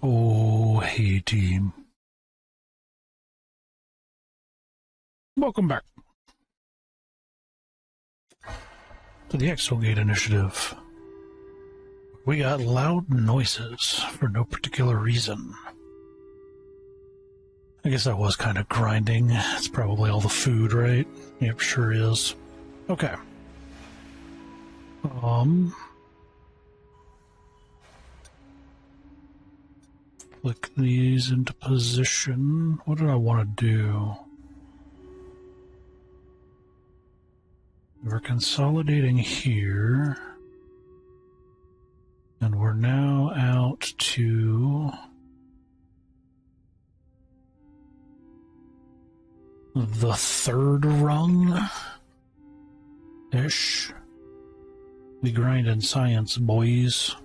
Oh, hey team. Welcome back to the Exogate initiative. We got loud noises for no particular reason. I guess that was kind of grinding. It's probably all the food, right? Yep, sure is. Okay. Flick these into position. What did I want to do? We're consolidating here. And we're now out to the third rung-ish. We grind in science, boys.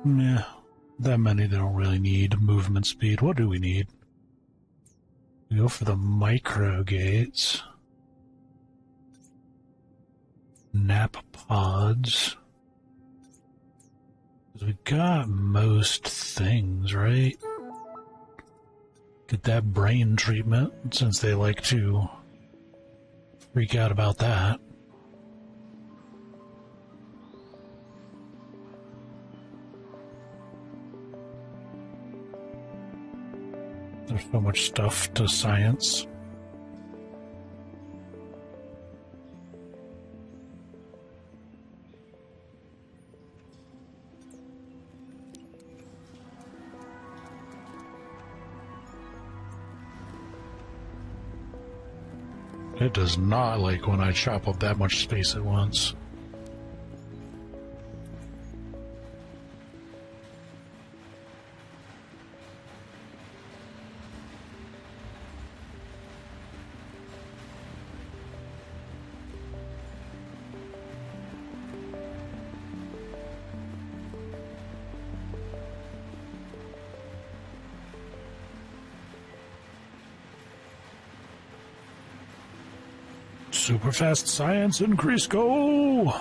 Meh, that many they don't really need. Movement speed. What do we need? We go for the micro gates. Nap pods. Because we got most things, right? Get that brain treatment, since they like to freak out about that. There's so much stuff to science. It does not like when I chop up that much space at once. Super fast science increase, go!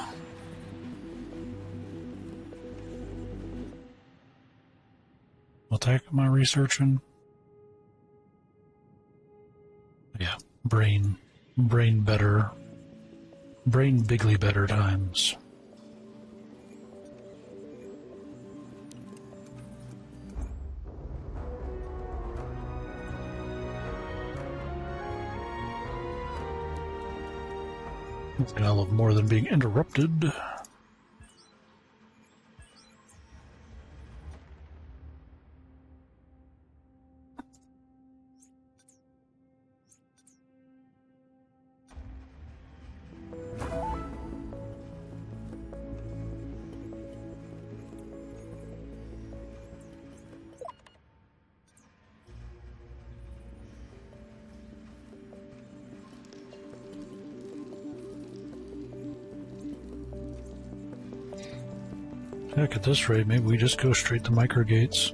What the heck am I researching? Yeah, brain better. Brain bigly better times. I love more than being interrupted. Heck, at this rate, maybe we just go straight to microgates.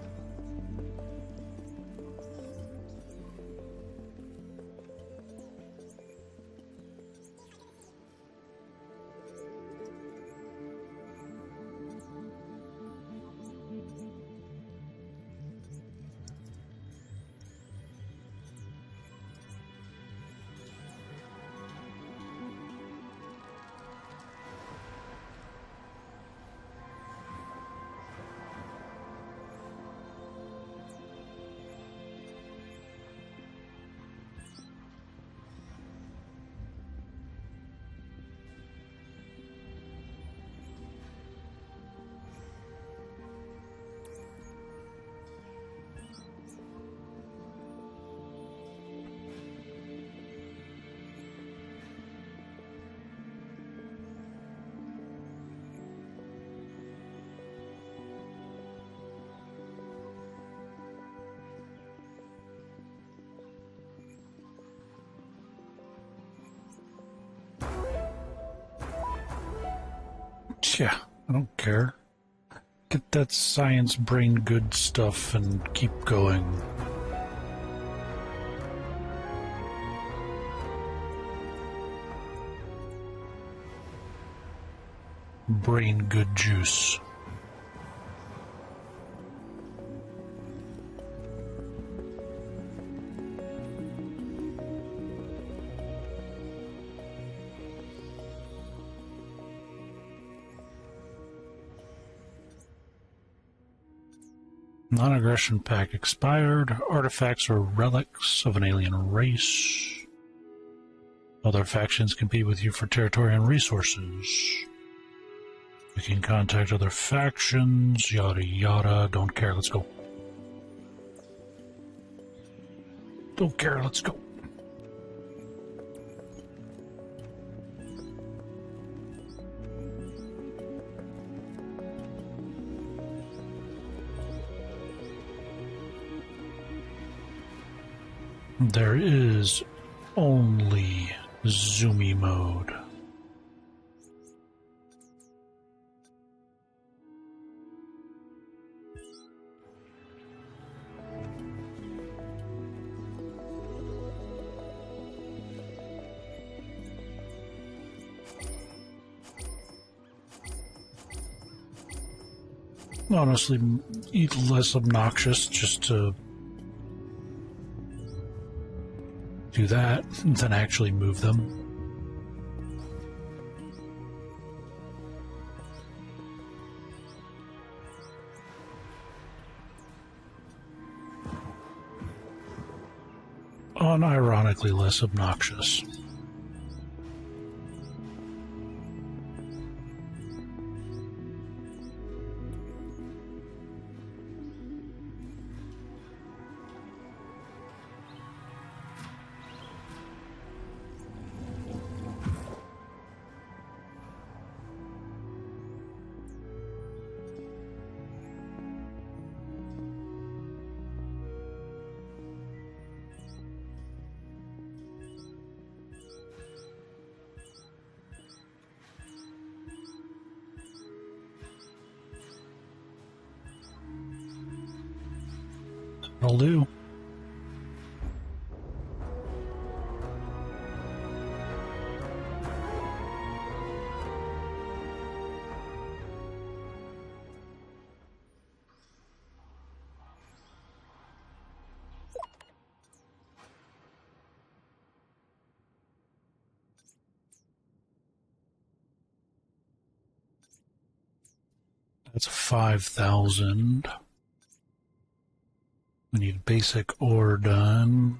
Yeah, I don't care. Get that science brain good stuff and keep going. Brain good juice. Non-aggression pack expired. Artifacts or relics of an alien race. Other factions compete with you for territory and resources. You can contact other factions, yada yada. Don't care, let's go. Don't care, let's go. There is only zoomy mode. Honestly, less obnoxious just to do that than actually move them. Unironically less obnoxious. That'll do. That's 5,000. We need basic ore done.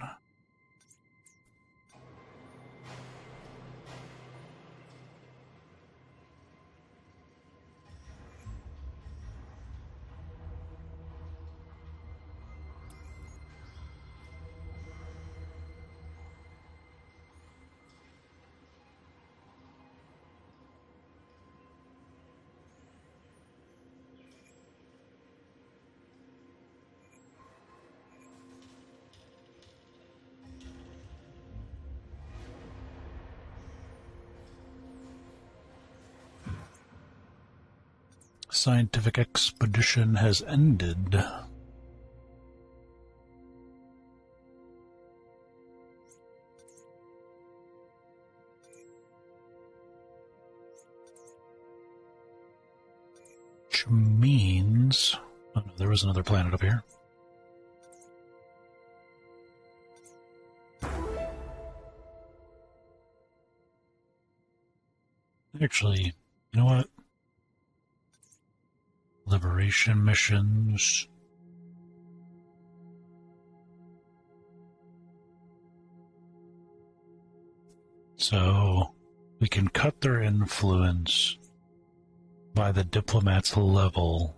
Scientific expedition has ended. Which means... oh no, there was another planet up here. Actually, you know what? Liberation missions. So we can cut their influence by the diplomat's level.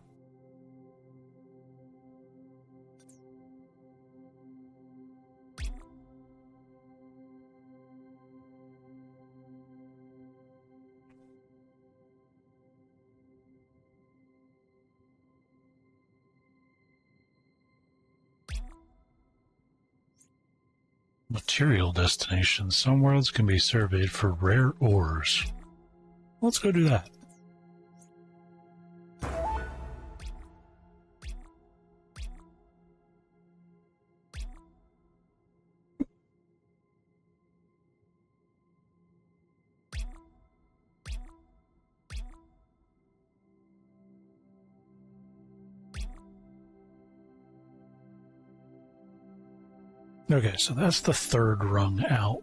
Material destinations. Some worlds can be surveyed for rare ores. Let's go do that. Okay, so that's the third rung out.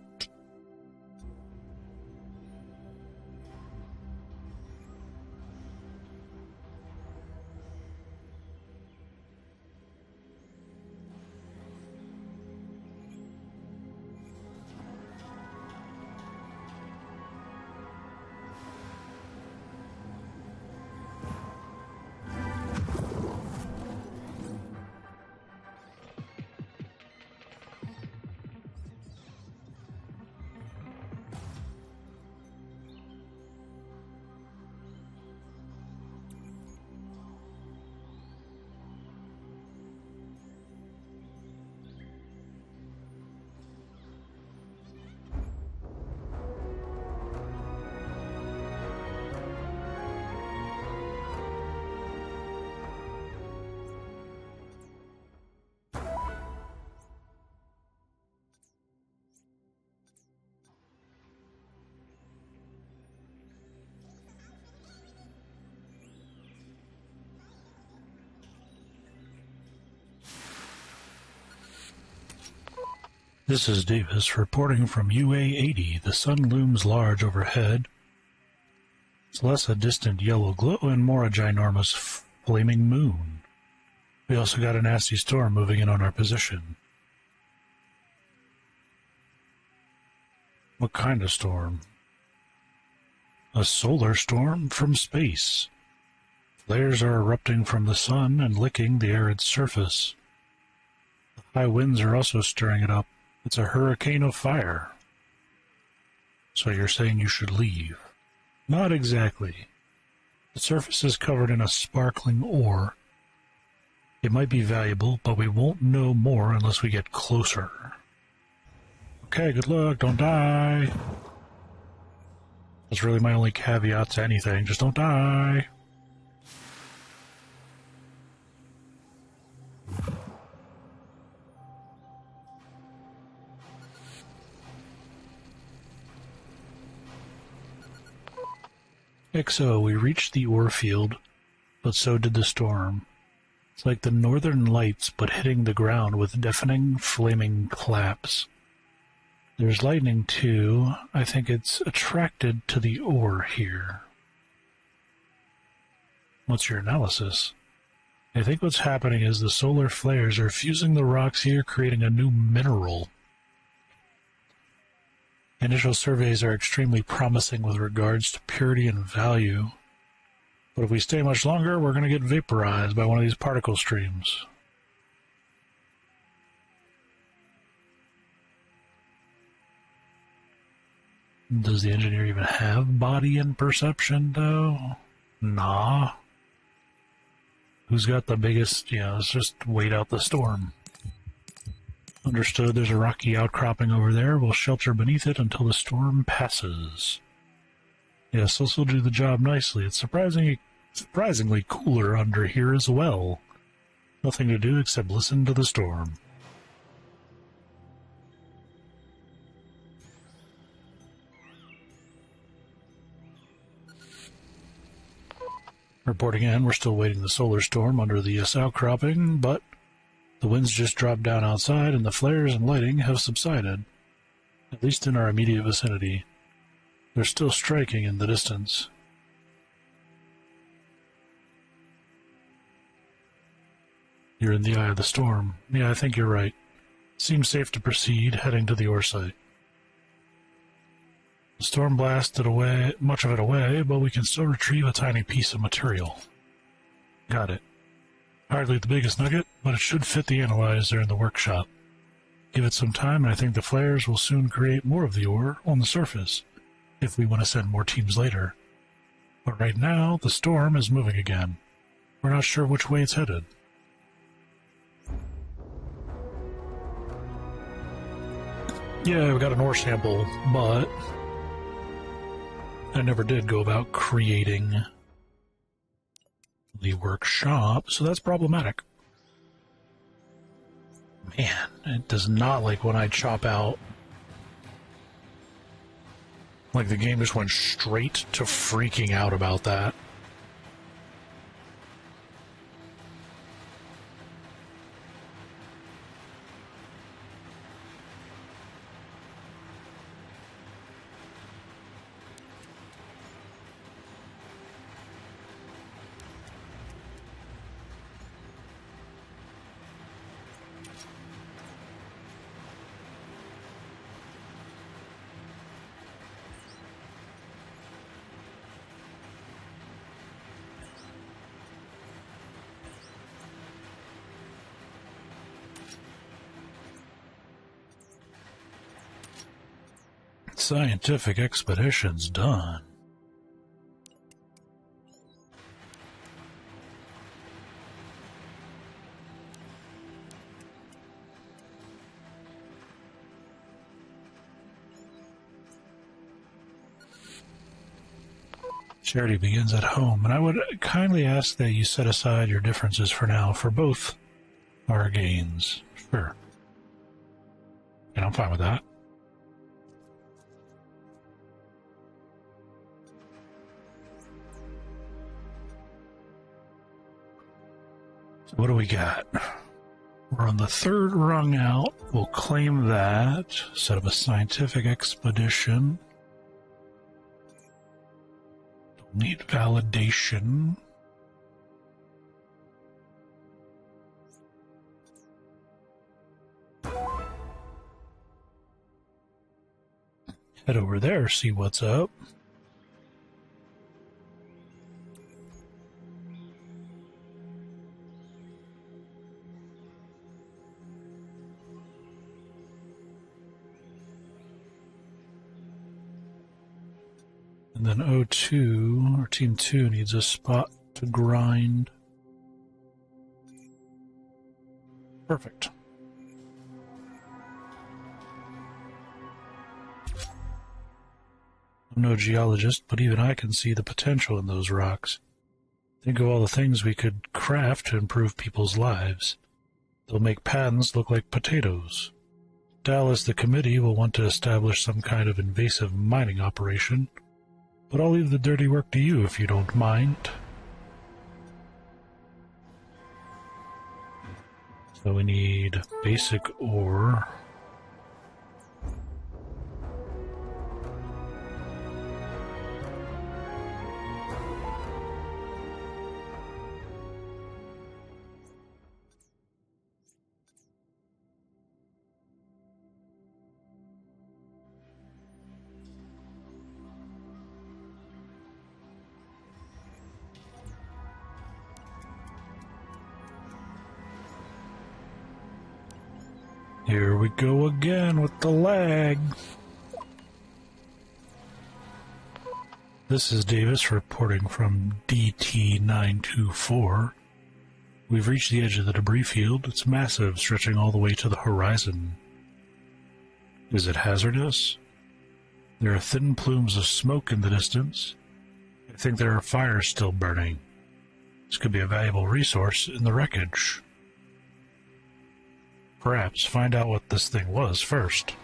This is Davis reporting from UA-80. The sun looms large overhead. It's less a distant yellow glow and more a ginormous flaming moon. We also got a nasty storm moving in on our position. What kind of storm? A solar storm from space. Flares are erupting from the sun and licking the arid surface. The high winds are also stirring it up. It's a hurricane of fire. So you're saying you should leave? Not exactly. The surface is covered in a sparkling ore. It might be valuable, but we won't know more unless we get closer. Okay, good luck. Don't die. That's really my only caveat to anything. Just don't die. XO, we reached the ore field, but so did the storm. It's like the northern lights, but hitting the ground with deafening, flaming claps. There's lightning, too. I think it's attracted to the ore here. What's your analysis? I think what's happening is the solar flares are fusing the rocks here, creating a new mineral. Initial surveys are extremely promising with regards to purity and value. But if we stay much longer, we're going to get vaporized by one of these particle streams. Does the engineer even have body and perception, though? Nah. Who's got the biggest... let's just wait out the storm. Understood, there's a rocky outcropping over there. We'll shelter beneath it until the storm passes. Yes, this will do the job nicely. It's surprisingly cooler under here as well. Nothing to do except listen to the storm. Reporting in, we're still waiting the solar storm under the outcropping, but the winds just dropped down outside and the flares and lighting have subsided, at least in our immediate vicinity. They're still striking in the distance. You're in the eye of the storm. Yeah, I think you're right. Seems safe to proceed, heading to the ore site. The storm blasted away, much of it away, but we can still retrieve a tiny piece of material. Got it. Hardly the biggest nugget, but it should fit the analyzer in the workshop. Give it some time, and I think the flares will soon create more of the ore on the surface, if we want to send more teams later. But right now, the storm is moving again. We're not sure which way it's headed. Yeah, we got an ore sample, but I never did go about creating the workshop, so that's problematic. Man, it does not like when I chop out. Like the game just went straight to freaking out about that. Scientific expedition's done. Charity begins at home, and I would kindly ask that you set aside your differences for now for both our gains. Sure. And I'm fine with that. So what do we got? We're on the third rung out. We'll claim that. Set up a scientific expedition. Need validation. Head over there, see what's up. And then O2, or Team 2, needs a spot to grind. Perfect. I'm no geologist, but even I can see the potential in those rocks. Think of all the things we could craft to improve people's lives. They'll make patents look like potatoes. Doubtless the committee will want to establish some kind of invasive mining operation. But I'll leave the dirty work to you if you don't mind. So we need basic ore. Here we go again with the lag. This is Davis reporting from DT-924. We've reached the edge of the debris field. It's massive, stretching all the way to the horizon. Is it hazardous? There are thin plumes of smoke in the distance. I think there are fires still burning. This could be a valuable resource in the wreckage. Perhaps find out what this thing was first.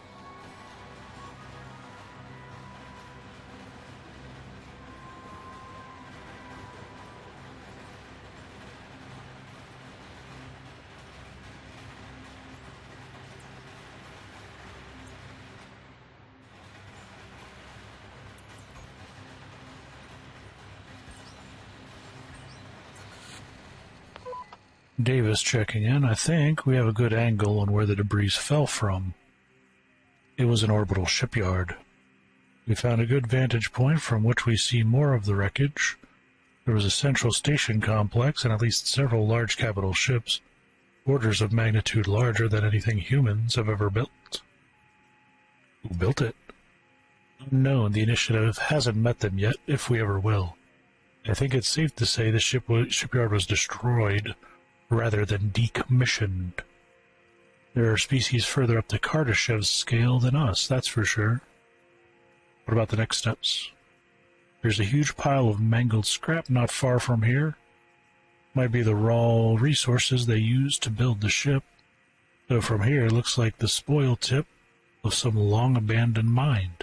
Davis checking in. I think we have a good angle on where the debris fell from. It was an orbital shipyard. We found a good vantage point from which we see more of the wreckage. There was a central station complex and at least several large capital ships, orders of magnitude larger than anything humans have ever built. Who built it? Unknown. The initiative hasn't met them yet, if we ever will. I think it's safe to say the shipyard was destroyed rather than decommissioned. There are species further up the Kardashev's scale than us, that's for sure. What about the next steps? There's a huge pile of mangled scrap not far from here. Might be the raw resources they used to build the ship. Though from here it looks like the spoil tip of some long-abandoned mine.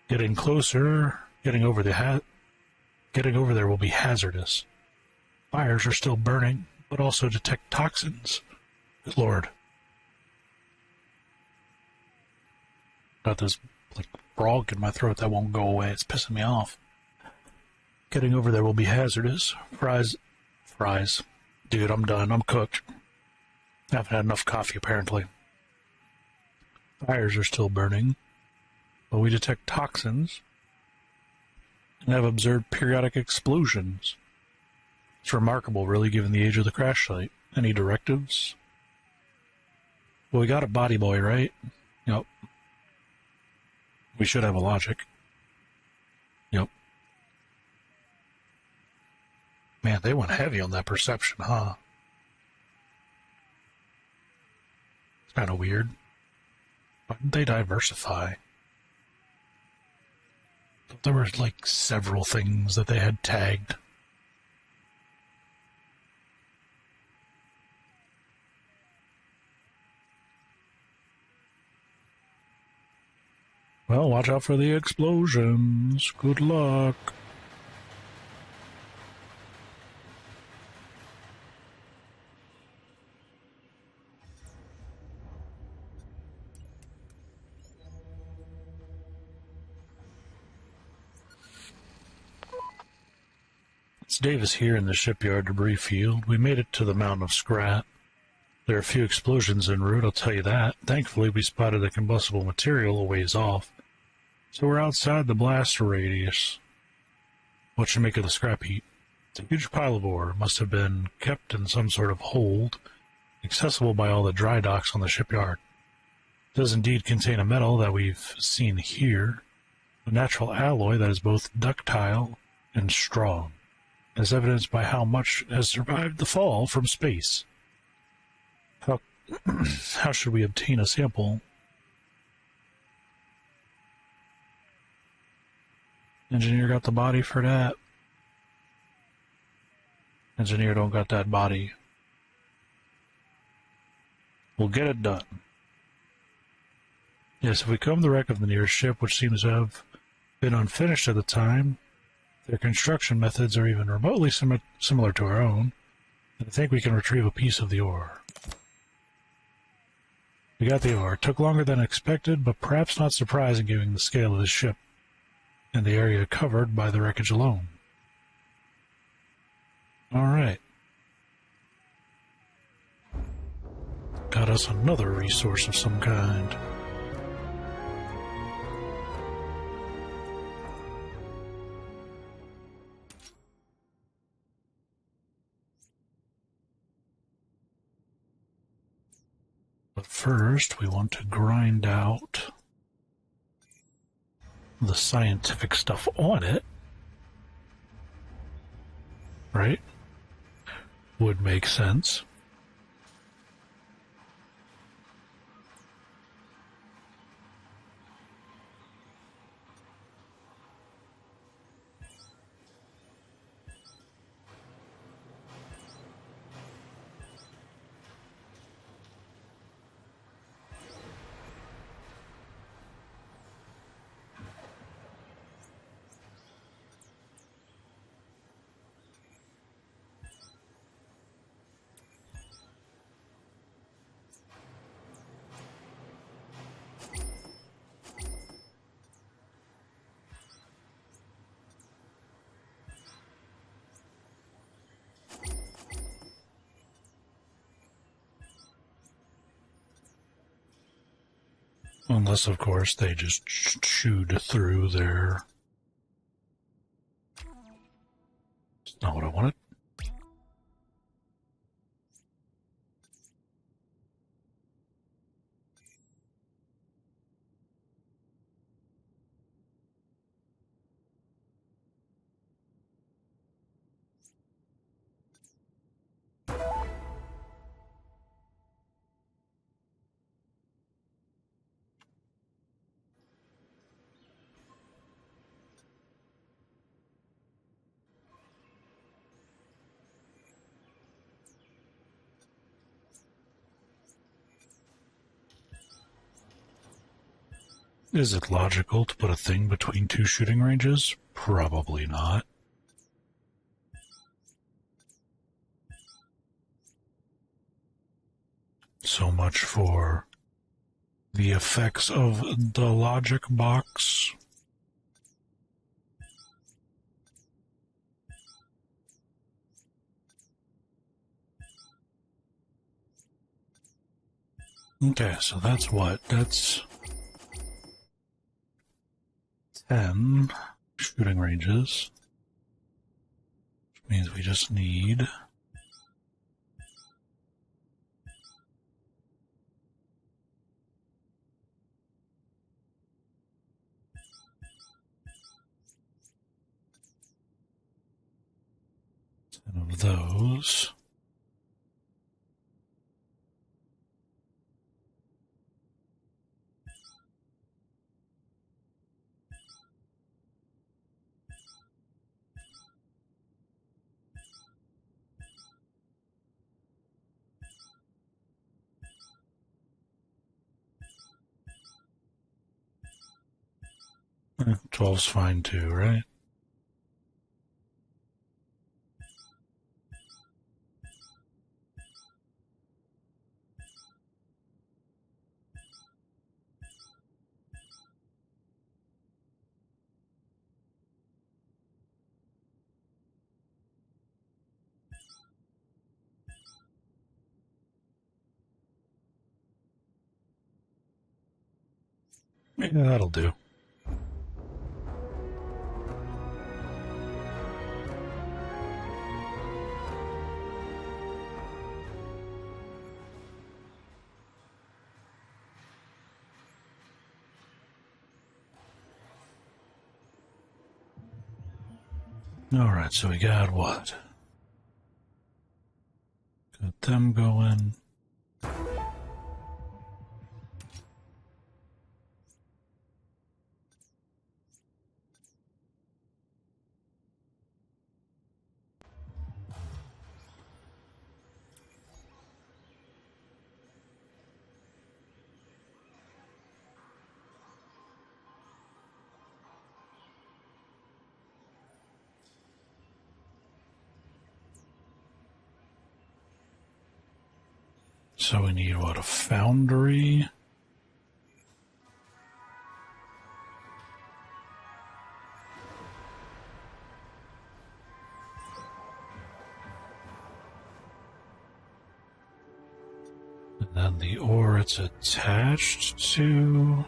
Getting closer, getting over there will be hazardous. Fires are still burning, but also detect toxins. Good Lord. Got this frog in my throat that won't go away. It's pissing me off. Getting over there will be hazardous. Fries. Dude, I'm done. I'm cooked. I haven't had enough coffee, apparently. Fires are still burning, but we detect toxins and have observed periodic explosions. It's remarkable, really, given the age of the crash site. Any directives? Well, we got a body boy, right? Yep. We should have a logic. Yep. Man, they went heavy on that perception, huh? It's kind of weird. Why didn't they diversify? There were like several things that they had tagged. Well, watch out for the explosions. Good luck. It's Davis here in the shipyard debris field. We made it to the mountain of scrap. There are a few explosions en route, I'll tell you that. Thankfully, we spotted the combustible material a ways off, so we're outside the blast radius. What should make of the scrap heap? It's a huge pile of ore. Must have been kept in some sort of hold, accessible by all the dry docks on the shipyard. It does indeed contain a metal that we've seen here, a natural alloy that is both ductile and strong, as evidenced by how much has survived the fall from space. How should we obtain a sample? Engineer got the body for that. Engineer don't got that body. We'll get it done. Yes, if we comb the wreck of the nearest ship, which seems to have been unfinished at the time, their construction methods are even remotely similar to our own, and I think we can retrieve a piece of the ore. We got the ore. It took longer than expected, but perhaps not surprising given the scale of the ship and the area covered by the wreckage alone. All right. Got us another resource of some kind. But first, we want to grind out the scientific stuff on it. Right? Would make sense. Unless, of course, they just chewed through their... That's not what I wanted. Is it logical to put a thing between two shooting ranges? Probably not. So much for the effects of the logic box. Okay, so that's what? That's 10 shooting ranges, which means we just need 10 of those. Eh, 12's fine too, right? Yeah, that'll do. Alright, so we got what? Got them going. So we need, what, a foundry? And then the ore it's attached to.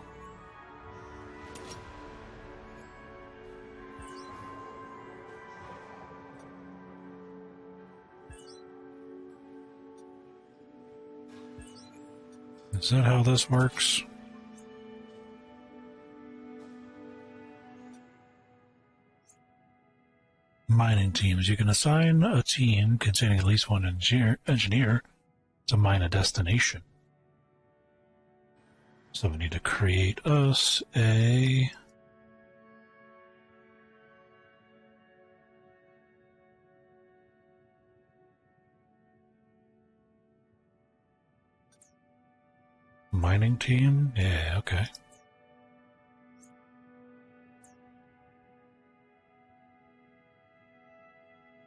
Is that how this works? Mining teams. You can assign a team containing at least one engineer to mine a destination. So we need to create us a... mining team? Yeah, okay.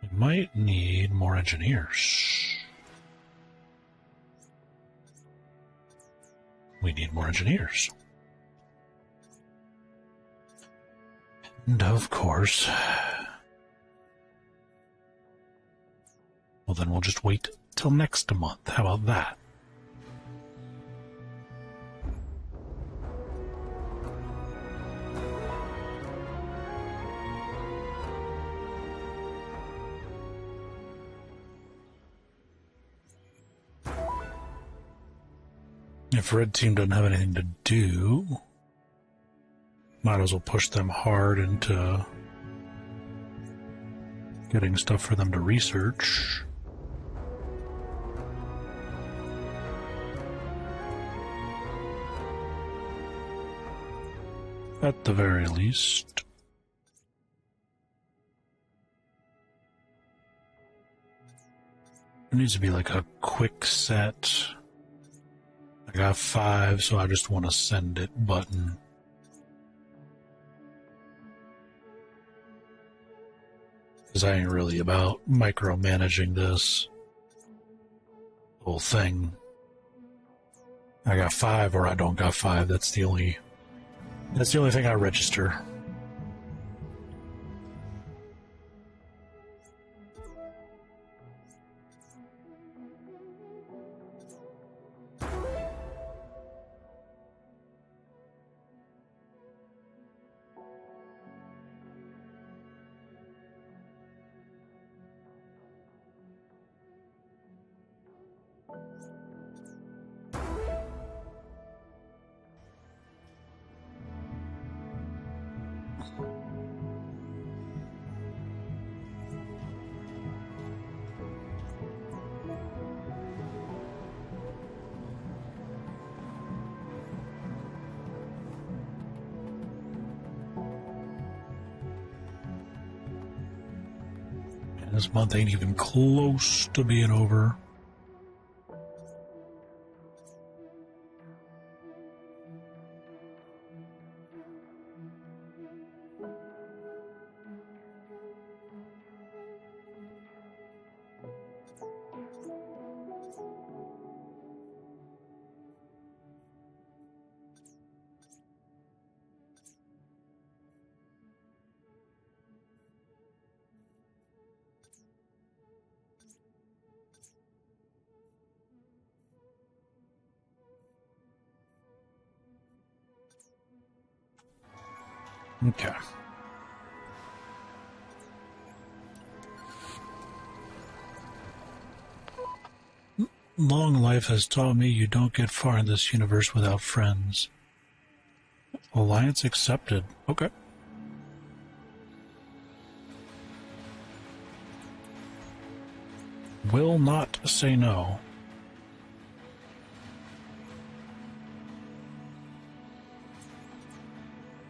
We might need more engineers. We need more engineers. And of course... well, then we'll just wait till next month. How about that? If Red Team doesn't have anything to do, might as well push them hard into getting stuff for them to research. At the very least. There needs to be like a quick set. I got 5, so I just want to send it button. Because I ain't really about micromanaging this whole thing. I got 5 or I don't got 5. That's the only thing I register. This month ain't even close to being over. Okay. Long life has taught me you don't get far in this universe without friends. Alliance accepted. Okay. Will not say no.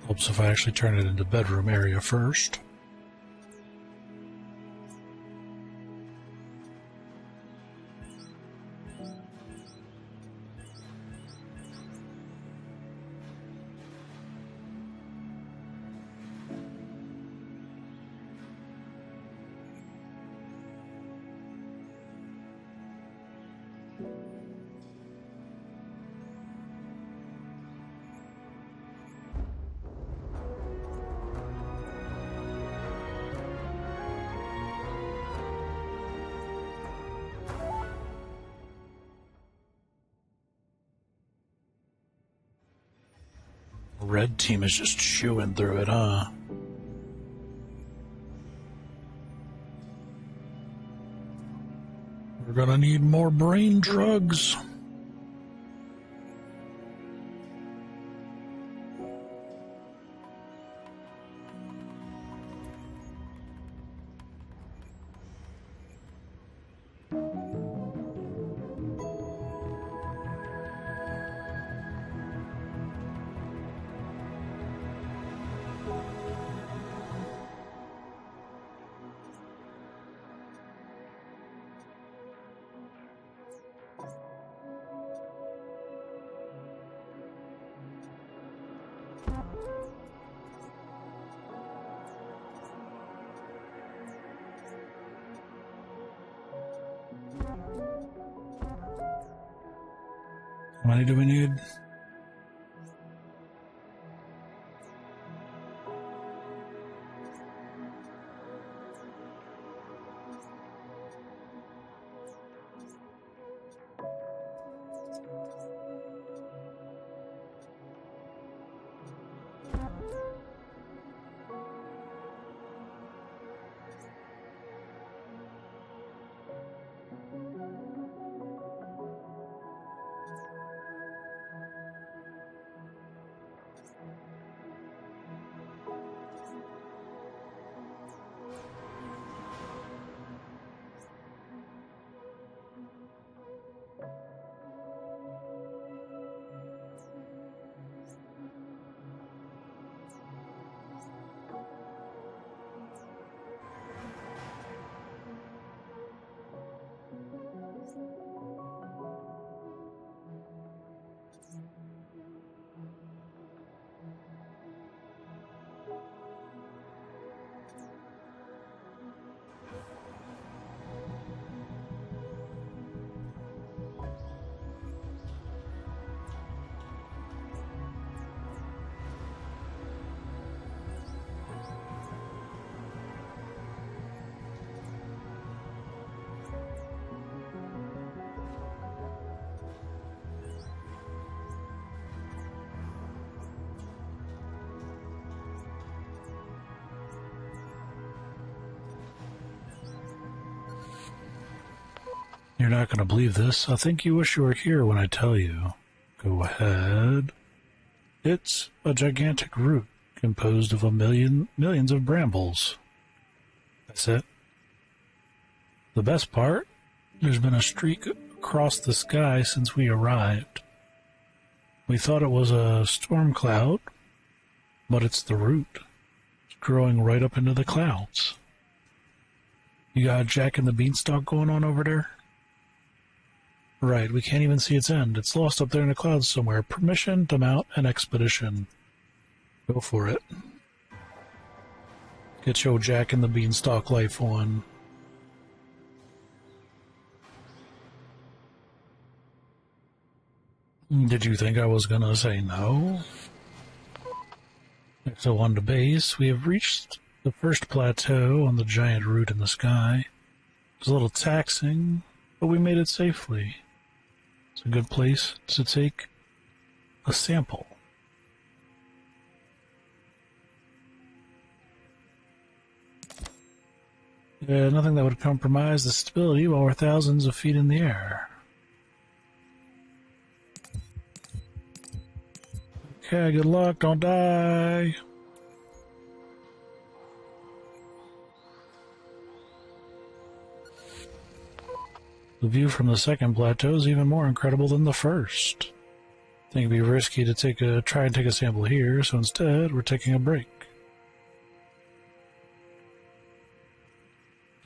Helps if I actually turn it into bedroom area first. Red team is just chewing through it, huh? We're gonna need more brain drugs. How many do we need? You're not going to believe this. I think you wish you were here when I tell you. Go ahead. It's a gigantic root composed of millions of brambles. That's it. The best part? There's been a streak across the sky since we arrived. We thought it was a storm cloud, but it's the root. It's growing right up into the clouds. You got Jack and the Beanstalk going on over there? Right, we can't even see its end. It's lost up there in the clouds somewhere. Permission to mount an expedition. Go for it. Get your Jack and the Beanstalk life on. Did you think I was gonna say no? So on to base, we have reached the first plateau on the giant route in the sky. It's a little taxing, but we made it safely. It's a good place to take a sample. Yeah, nothing that would compromise the stability while we're thousands of feet in the air. Okay, good luck, don't die. The view from the second plateau is even more incredible than the first. I think it'd be risky to try and take a sample here, so instead we're taking a break.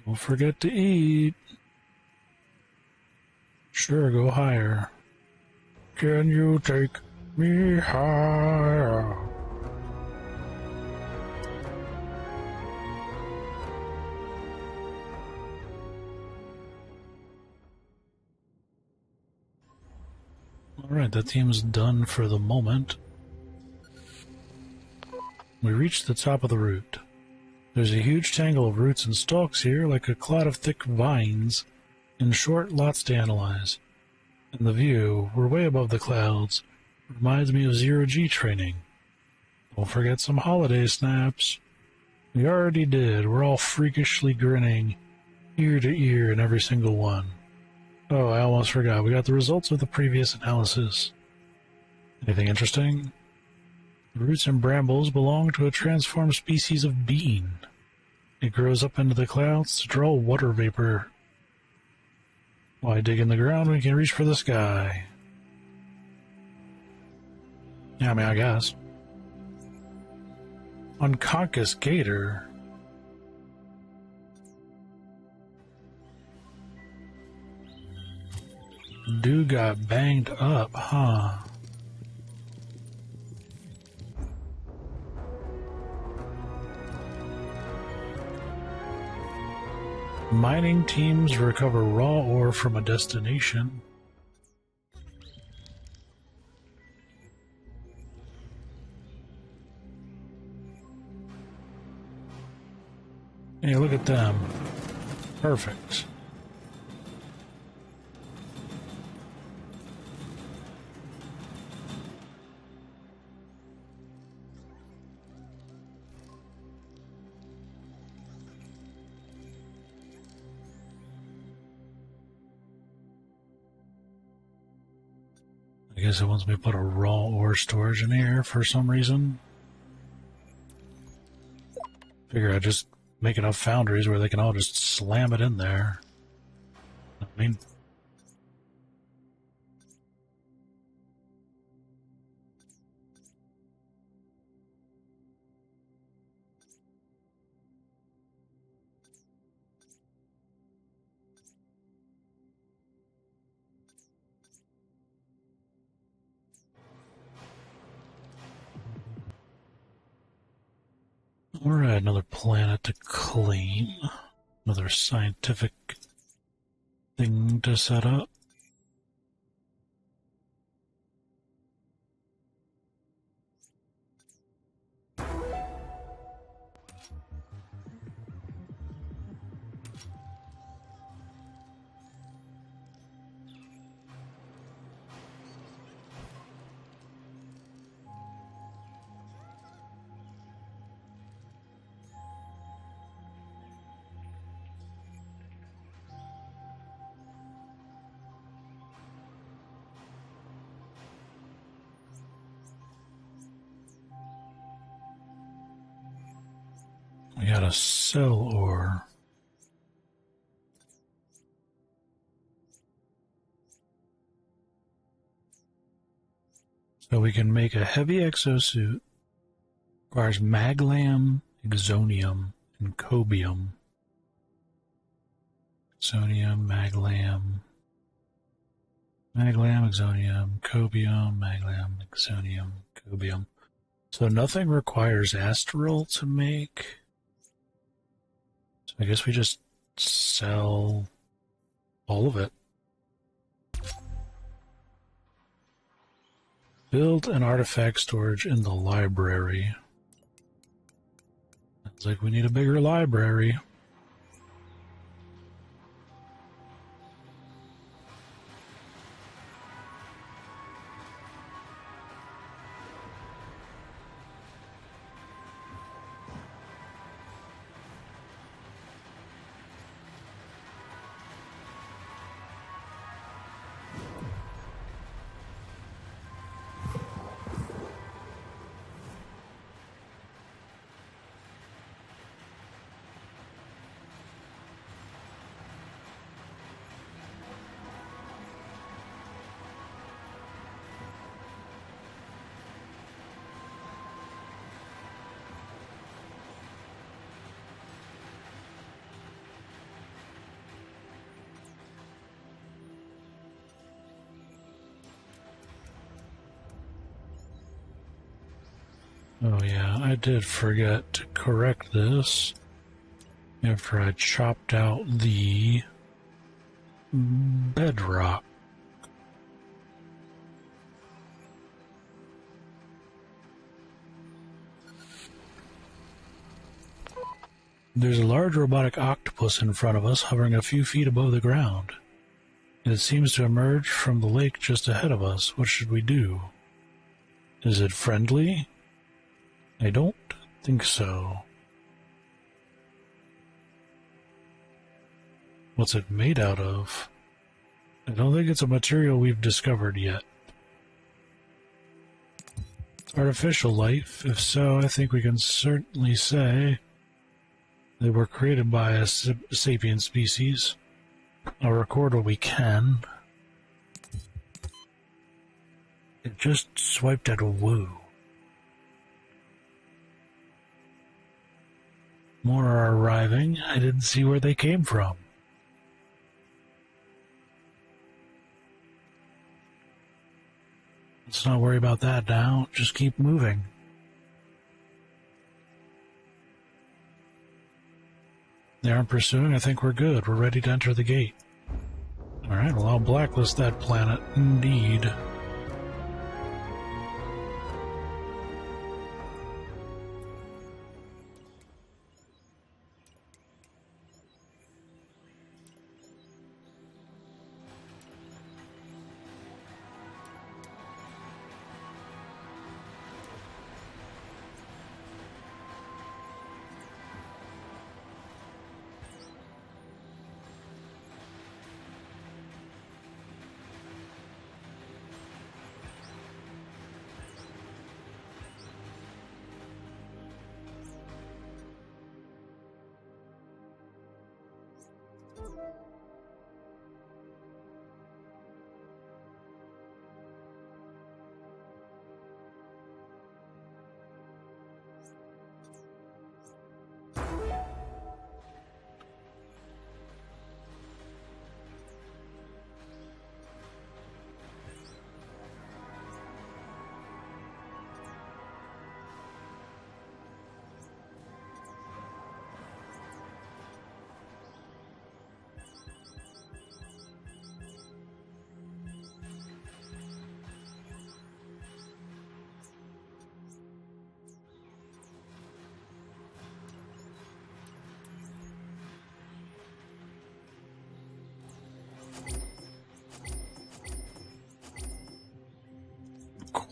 Don't forget to eat. Sure, go higher. Can you take me higher? Alright, that team's done for the moment. We reached the top of the route. There's a huge tangle of roots and stalks here, like a clod of thick vines. In short, lots to analyze. And the view, we're way above the clouds, reminds me of zero-G training. Don't forget some holiday snaps. We already did. We're all freakishly grinning, ear to ear in every single one. Oh, I almost forgot. We got the results of the previous analysis. Anything interesting? The roots and brambles belong to a transformed species of bean. It grows up into the clouds to draw water vapor. Why dig in the ground when you can reach for the sky? Yeah, I mean, I guess. Unconscious gator. Dude got banged up, huh? Mining teams recover raw ore from a destination. Hey, look at them. Perfect. I guess it wants me to put a raw ore storage in here for some reason. Figure I'd just make enough foundries where they can all just slam it in there. I mean, alright, another planet to clean. Another scientific thing to set up. We got a cell ore. So we can make a heavy exosuit. Requires maglam, exonium, and cobium. Exonium, maglam, exonium, cobium, maglam, exonium, cobium. So nothing requires astral to make. So I guess we just sell all of it. Build an artifact storage in the library. Sounds like we need a bigger library. Oh yeah, I did forget to correct this after I chopped out the bedrock. There's a large robotic octopus in front of us, hovering a few feet above the ground. It seems to emerge from the lake just ahead of us. What should we do? Is it friendly? I don't think so. What's it made out of? I don't think it's a material we've discovered yet. Artificial life? If so, I think we can certainly say they were created by a sapient species. I'll record what we can. It just swiped at a woo. More are arriving. I didn't see where they came from. Let's not worry about that now. Just keep moving. They aren't pursuing. I think we're good. We're ready to enter the gate. Alright, well, I'll blacklist that planet. Indeed.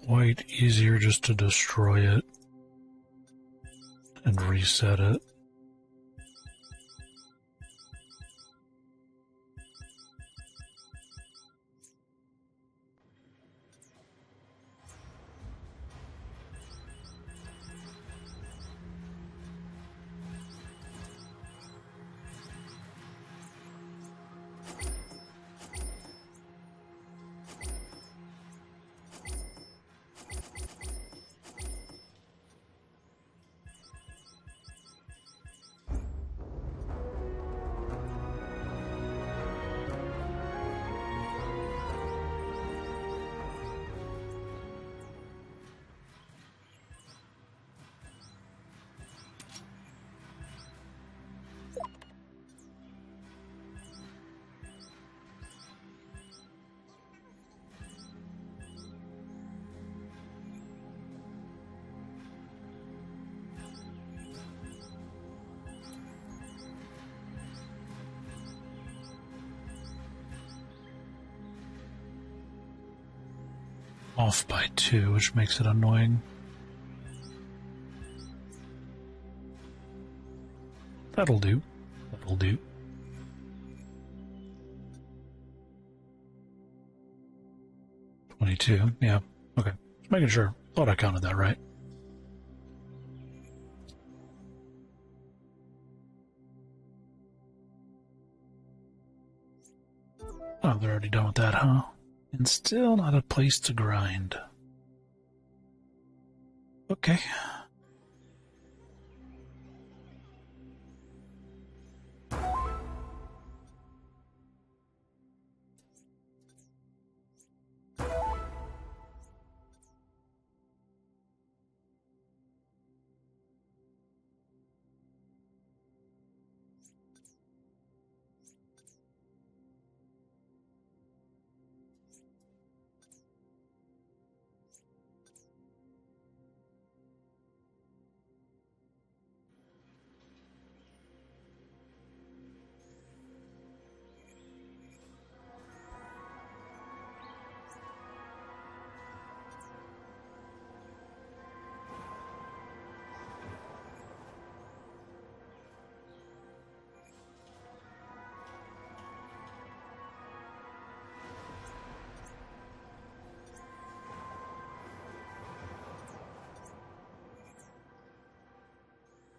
Quite easier just to destroy it and reset it. off by 2, which makes it annoying. That'll do. That'll do. $22. Yeah. Okay. Just making sure. Thought I counted that right. Oh, they're already done with that, huh? And still not a place to grind. Okay.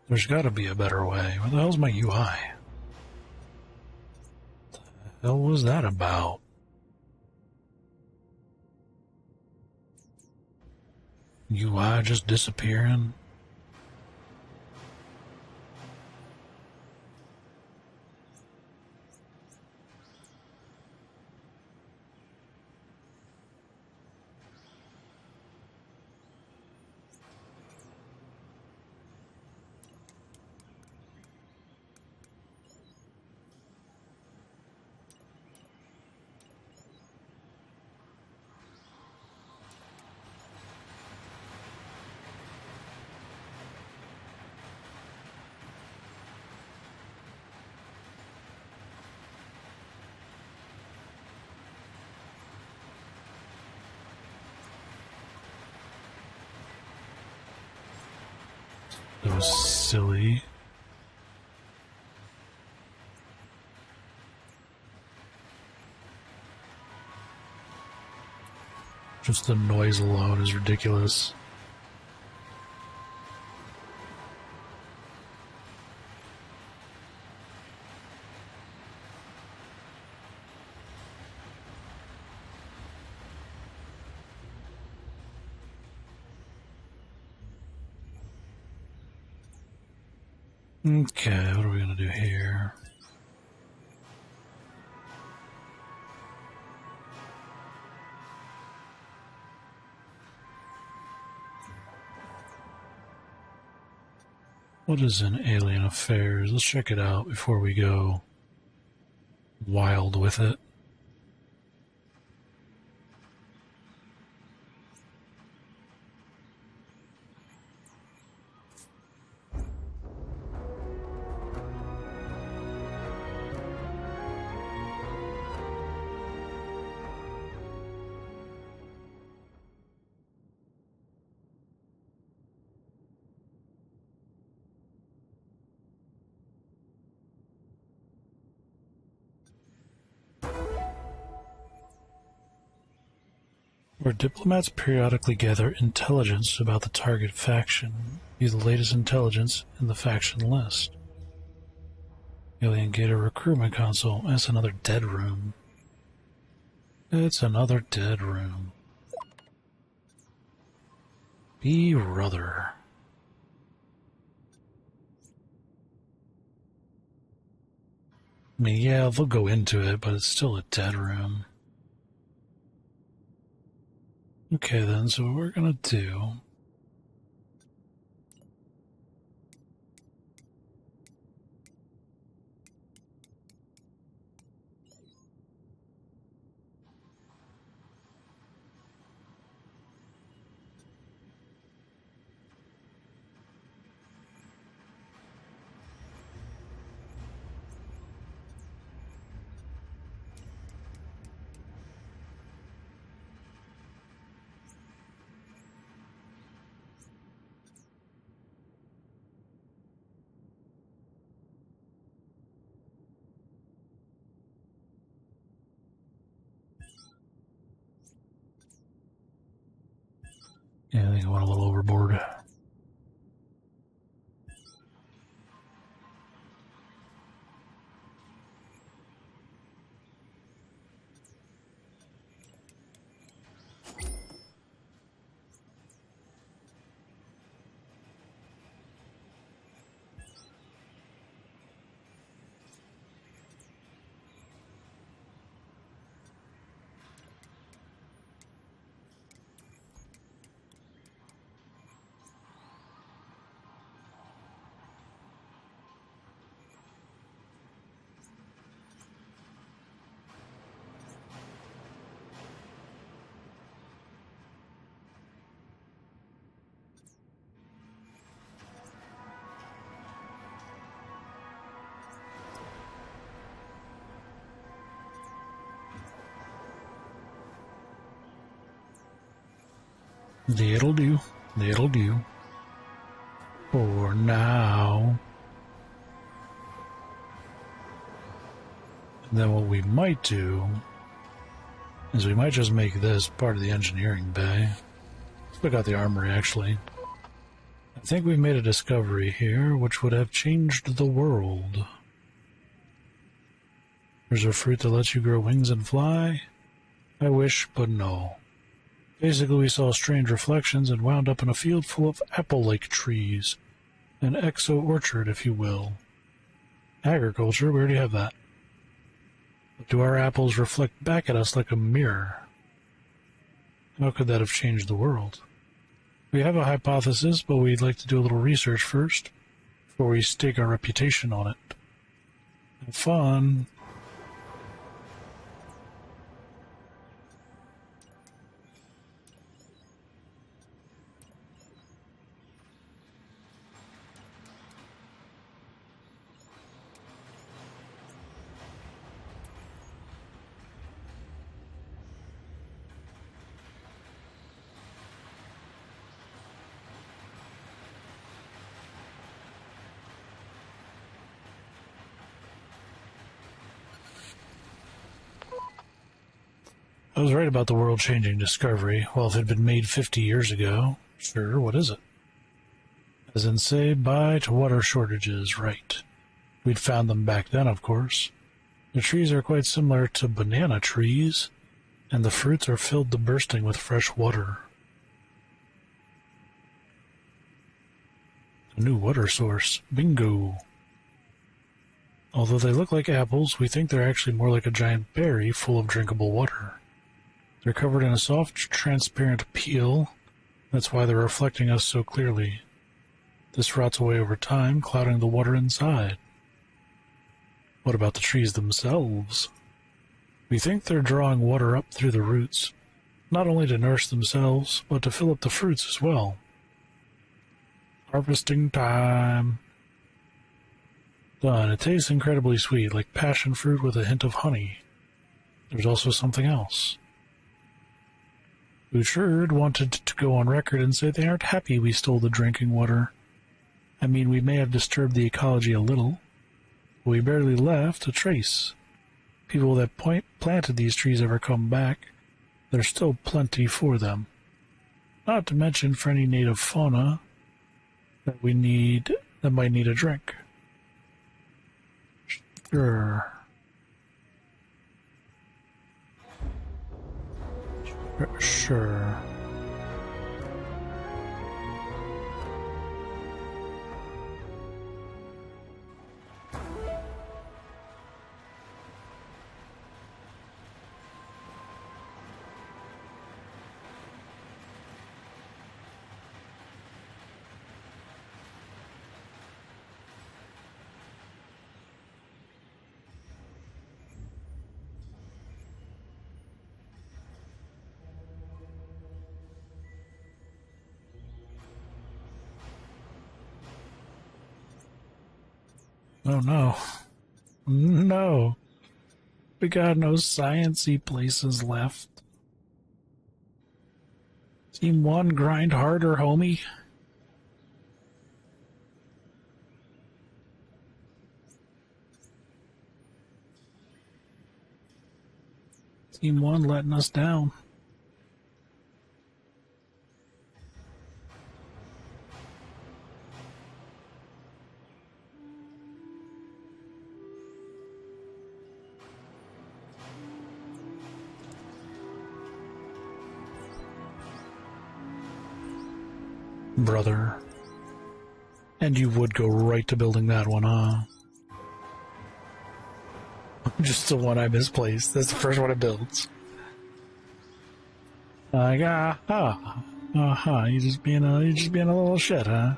There's got to be a better way. Where the hell's my UI? What the hell was that about? UI just disappearing? That was silly. Just the noise alone is ridiculous. Okay, what are we going to do here? What is in Alien Affairs? Let's check it out before we go wild with it. Where diplomats periodically gather intelligence about the target faction, view the latest intelligence in the faction list. Alien Gator Recruitment Console. That's another dead room. It's another dead room. Be ruther. I mean, yeah, they'll go into it, but it's still a dead room. Okay then, so what we're gonna do... Yeah, I think I went a little overboard. That'll do. That'll do. For now. And then what we might do is we might just make this part of the engineering bay. Let's look out the armory, actually. I think we made a discovery here which would have changed the world. There's a fruit that lets you grow wings and fly. I wish, but no. Basically, we saw strange reflections and wound up in a field full of apple-like trees. An exo-orchard, if you will. Agriculture, we already have that. But do our apples reflect back at us like a mirror? How could that have changed the world? We have a hypothesis, but we'd like to do a little research first, before we stake our reputation on it. Have fun. I was right about the world-changing discovery. Well, if it had been made 50 years ago, sure, what is it? As in, say bye to water shortages, right. We'd found them back then, of course. The trees are quite similar to banana trees, and the fruits are filled to bursting with fresh water. A new water source. Bingo! Although they look like apples, we think they're actually more like a giant berry full of drinkable water. They're covered in a soft, transparent peel. That's why they're reflecting us so clearly. This rots away over time, clouding the water inside. What about the trees themselves? We think they're drawing water up through the roots, not only to nourish themselves, but to fill up the fruits as well. Harvesting time. Done. It tastes incredibly sweet, like passion fruit with a hint of honey. There's also something else. Bouchard wanted to go on record and say they aren't happy we stole the drinking water. I mean, we may have disturbed the ecology a little, but we barely left a trace. People that planted these trees ever come back, there's still plenty for them. Not to mention for any native fauna that might need a drink. Sure. Sure. Oh no. No. We got no science-y places left. Team 1, grind harder, homie. Team 1 letting us down. brother. And you would go right to building that one, huh? Just the one I misplaced. That's the first one it builds. Like, you just being a little shit, huh?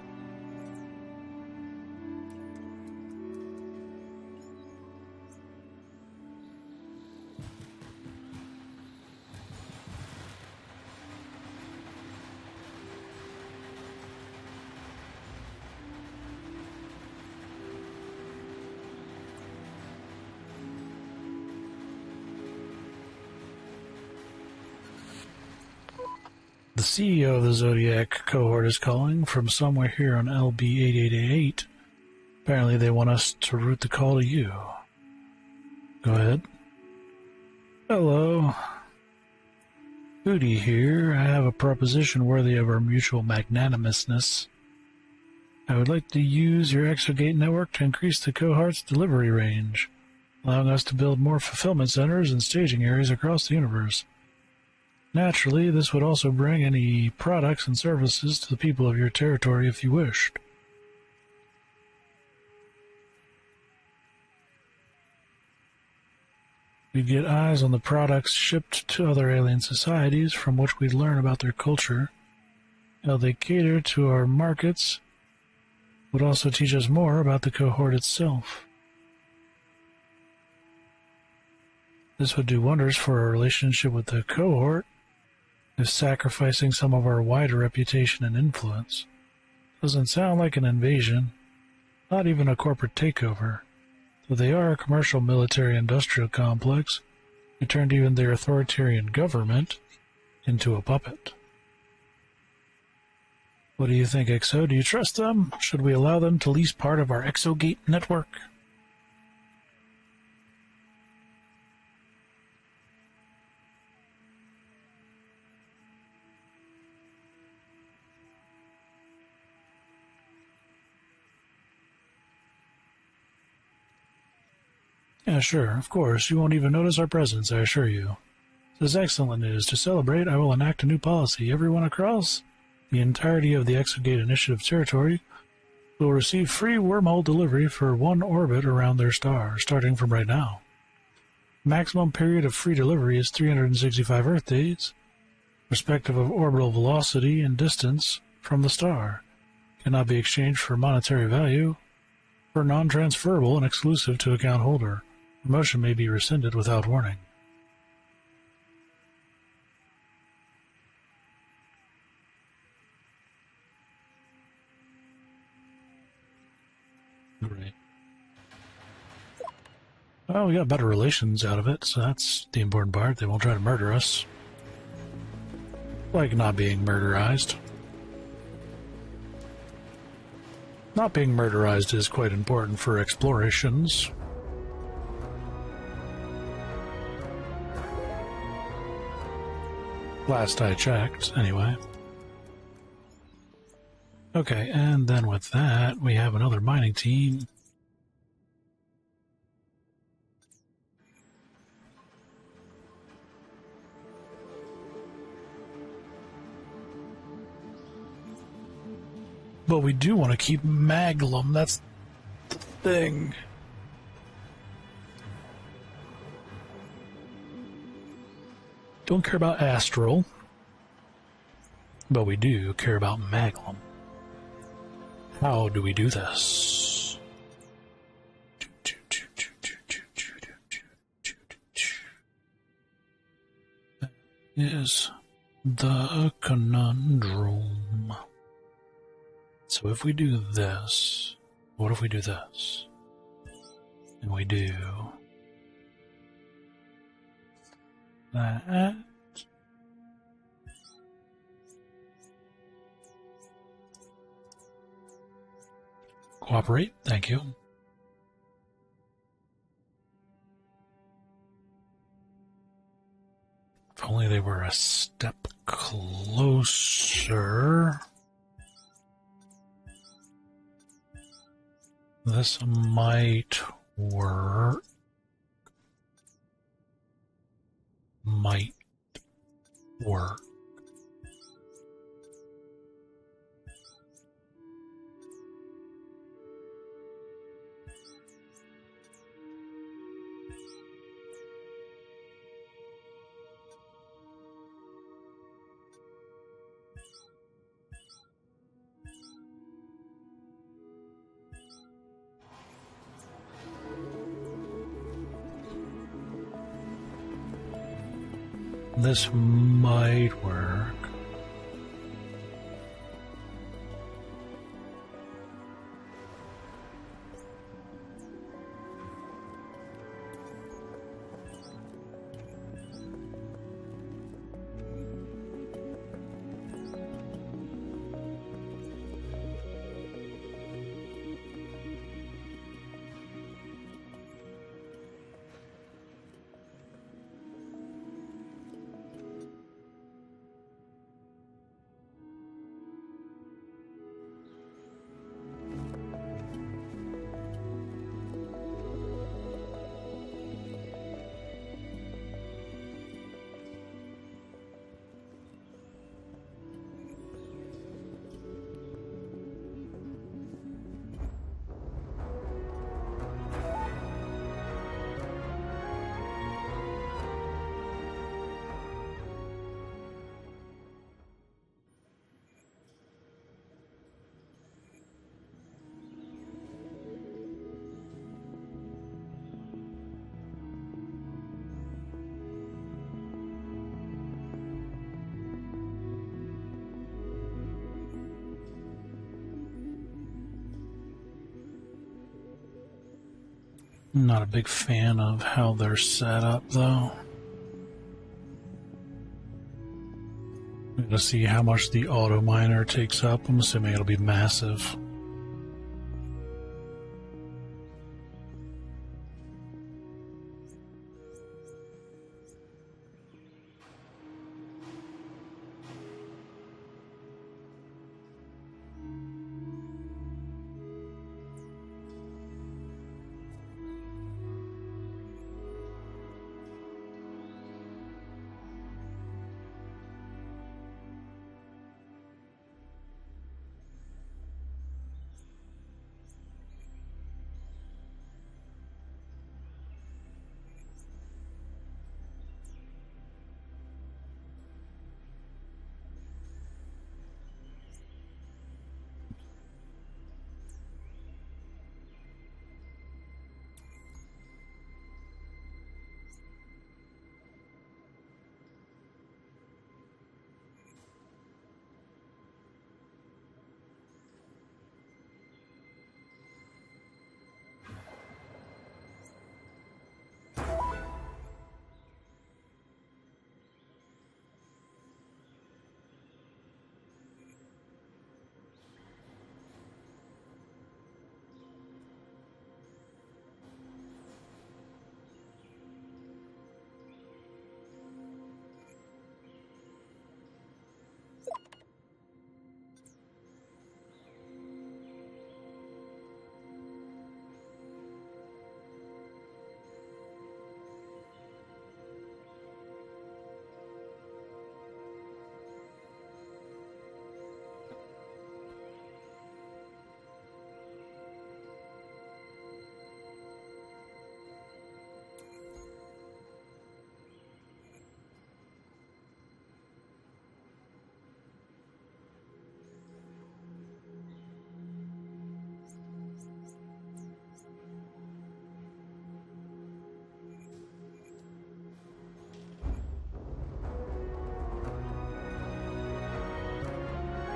The CEO of the Zodiac cohort is calling from somewhere here on LB8888. Apparently they want us to route the call to you. Go ahead. Hello. Hootie here. I have a proposition worthy of our mutual magnanimousness. I would like to use your Exogate network to increase the cohort's delivery range, allowing us to build more fulfillment centers and staging areas across the universe. Naturally, this would also bring any products and services to the people of your territory if you wished. We'd get eyes on the products shipped to other alien societies, from which we'd learn about their culture, how they cater to our markets, would also teach us more about the cohort itself. This would do wonders for our relationship with the cohort, if sacrificing some of our wider reputation and influence. Doesn't sound like an invasion, not even a corporate takeover. Though they are a commercial military-industrial complex, it turned even their authoritarian government into a puppet. What do you think, Exo? Do you trust them? Should we allow them to lease part of our Exogate network? Yeah, sure, of course. You won't even notice our presence, I assure you. This is excellent news. To celebrate, I will enact a new policy. Everyone across the entirety of the Exogate Initiative territory will receive free wormhole delivery for one orbit around their star, starting from right now. Maximum period of free delivery is 365 Earth days, respective of orbital velocity and distance from the star. Cannot be exchanged for monetary value, or non-transferable and exclusive to account holder. Promotion may be rescinded without warning. Great. Well, we got better relations out of it, so that's the important part. They won't try to murder us. Like not being murderized. Not being murderized is quite important for explorations. Last I checked, anyway. Okay, and then with that, we have another mining team. But we do want to keep Maglum, that's the thing. Don't care about Astral, but we do care about Maglum. How do we do this? That is the conundrum. So if we do this, what if we do this? And we do that. Cooperate, thank you. If only they were a step closer. This might work. Might work. This might work. I'm not a big fan of how they're set up, though. I'm gonna see how much the auto miner takes up. I'm assuming it'll be massive.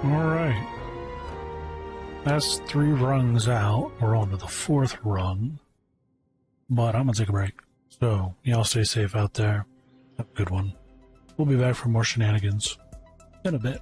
Alright. That's 3 rungs out. We're on to the 4th rung. But I'm gonna take a break. So, y'all stay safe out there. Have a good one. We'll be back for more shenanigans in a bit.